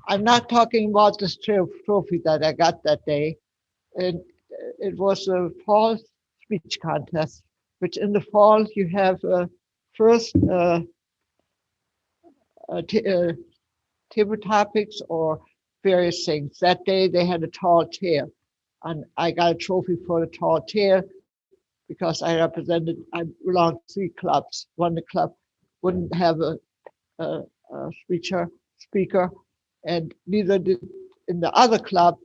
I'm not talking about this trophy that I got that day. And it was a fall speech contest, which in the fall you have first table topics or various things. That day they had a tall tale, and I got a trophy for the tall tale because I belonged to 3 clubs. One the club wouldn't have a speaker, and neither did in the other club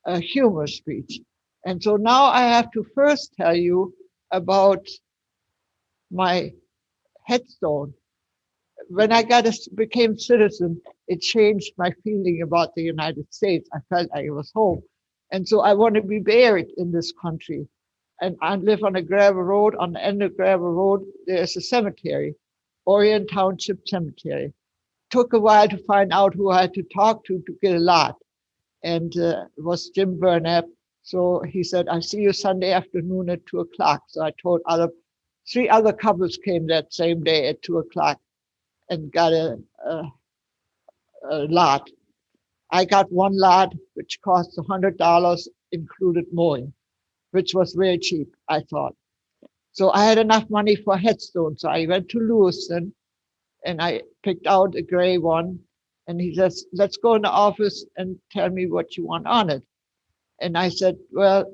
a humor speech. And so now I have to first tell you about my headstone. When became citizen, it changed my feeling about the United States. I felt I was home. And so I want to be buried in this country. And I live on a gravel road. On the end of gravel road, there's a cemetery, Orion Township Cemetery. Took a while to find out who I had to talk to get a lot. And it was Jim Burnett. So he said, I see you Sunday afternoon at 2:00. So I told 3 other couples came that same day at 2:00 and got a lot. I got one lot, which cost $100, included mowing, which was very cheap, I thought. So I had enough money for a headstone. So I went to Lewiston and I picked out a gray one. And he says, let's go in the office and tell me what you want on it. And I said, well,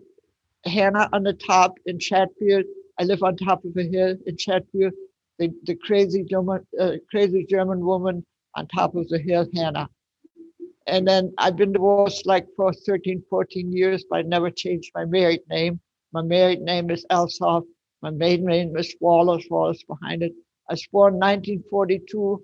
Hanna on the top in Chatfield. I live on top of a hill in Chatfield. The crazy German woman on top of the hill, Hanna. And then I've been divorced like for 13, 14 years, but I never changed my married name. My married name is Elshoff. My maiden name is Wallace behind it. I was born in 1942.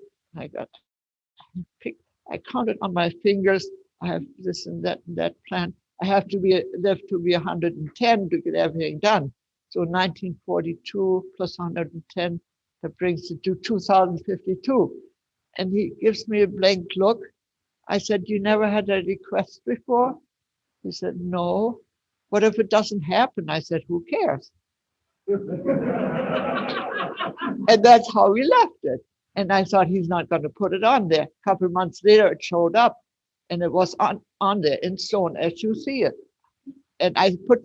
I counted on my fingers. I have this and that plan. I have to live to be 110 to get everything done. So 1942 plus 110, that brings it to 2052. And he gives me a blank look. I said, you never had a request before? He said, no. What if it doesn't happen? I said, who cares? And that's how we left it. And I thought he's not going to put it on there. A couple of months later, it showed up and it was on there in stone as you see it. And I put,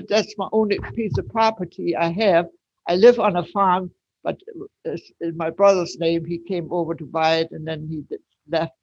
that's my only piece of property I have. I live on a farm, but in my brother's name, he came over to buy it and then he left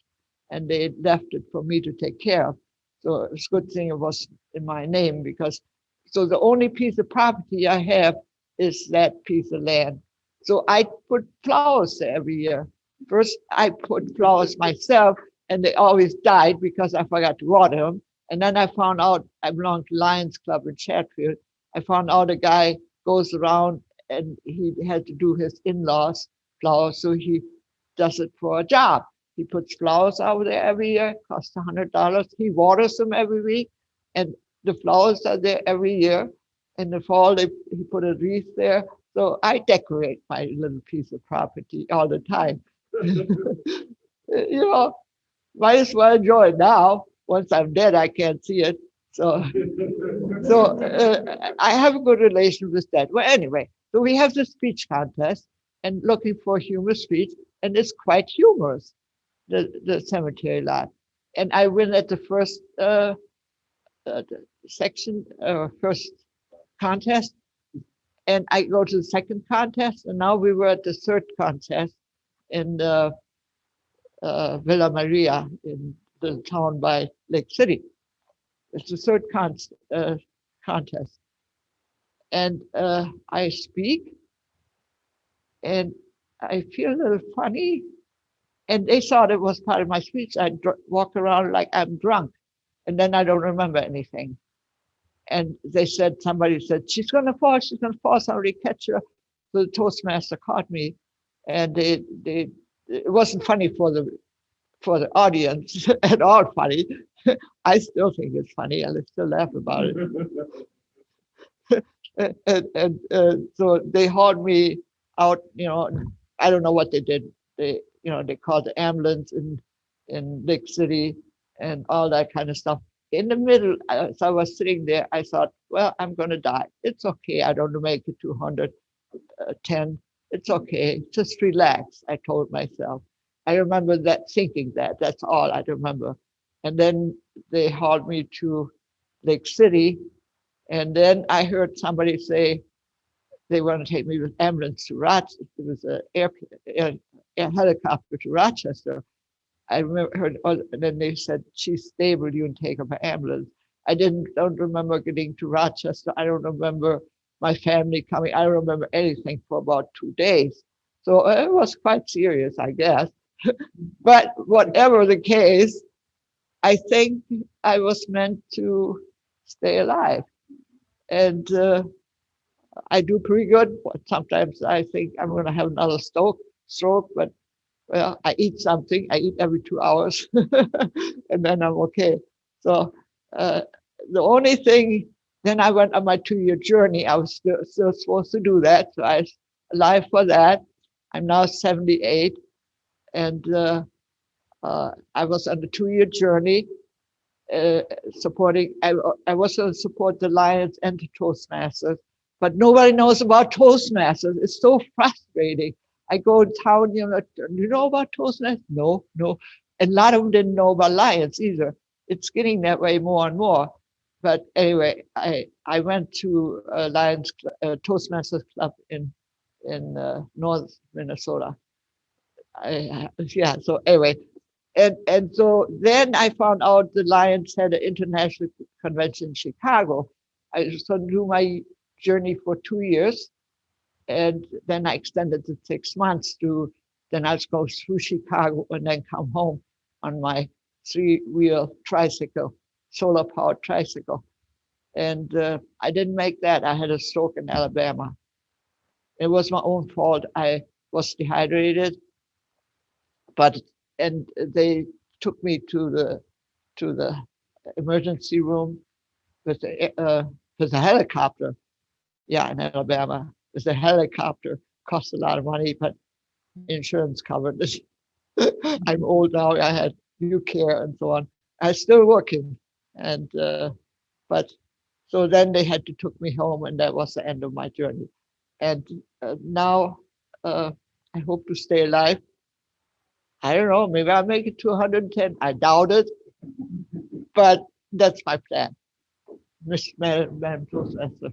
and they left it for me to take care of. So it's a good thing it was in my name because, so the only piece of property I have is that piece of land. So I put flowers there every year. First, I put flowers myself, and they always died because I forgot to water them. And then I found out I belong to Lions Club in Chatfield. I found out a guy goes around and he had to do his in-laws flowers, so he does it for a job. He puts flowers out there every year, costs $100. He waters them every week, and the flowers are there every year. In the fall, he put a wreath there. So I decorate my little piece of property all the time. Might as well enjoy it now. Once I'm dead, I can't see it. So I have a good relation with that. Well, anyway, so we have the speech contest and looking for humor speech, and it's quite humorous, the cemetery lot. And I win at the first first contest. And I go to the second contest, and now we were at the third contest in Villa Maria in the town by Lake City. It's the third contest. And I speak, and I feel a little funny. And they thought it was part of my speech. I walk around like I'm drunk, and then I don't remember anything. And somebody said, she's going to fall, somebody catch her. So the Toastmaster caught me, and it wasn't funny for the audience at all funny. I still think it's funny, and I still laugh about it. and so they hauled me out, I don't know what they did. They called the ambulance in Lake City and all that kind of stuff. In the middle, as I was sitting there, I thought, well, I'm going to die. It's okay. I don't make it to 110. It's okay. Just relax, I told myself. I remember that thinking that. That's all I remember. And then they hauled me to Lake City. And then I heard somebody say they want to take me with ambulance to Rochester. It was an air helicopter to Rochester. I remember heard, and then they said, she's stable, you can take her by ambulance. I don't remember getting to Rochester. I don't remember my family coming. I don't remember anything for about 2 days. So it was quite serious, I guess. But whatever the case, I think I was meant to stay alive. And I do pretty good. Sometimes I think I'm going to have another stroke, but well, I eat something. I eat every 2 hours, and then I'm okay. So the only thing, then I went on my 2-year journey. I was still supposed to do that, so I was alive for that. I'm now 78, and I was on the 2-year journey, supporting. I was going to support the Lions and the Toastmasters, but nobody knows about Toastmasters. It's so frustrating. I go in town, do you know about Toastmasters? No. And a lot of them didn't know about Lions either. It's getting that way more and more. But anyway, I went to Lions Toastmasters Club in North Minnesota. So anyway, and so then I found out the Lions had an international convention in Chicago. I just do my journey for 2 years. And then I extended to 6 months then I'll go through Chicago and then come home on my 3-wheel tricycle, solar powered tricycle. And I didn't make that. I had a stroke in Alabama. It was my own fault. I was dehydrated, and they took me to the emergency room with a helicopter. Yeah, in Alabama. With a helicopter, cost a lot of money, but insurance covered this. I'm old now. I had new care and so on. I'm still working, and but so then they had to took me home, and that was the end of my journey. And now I hope to stay alive. I don't know. Maybe I'll make it to 110. I doubt it, but that's my plan, Miss Madam Toastmaster.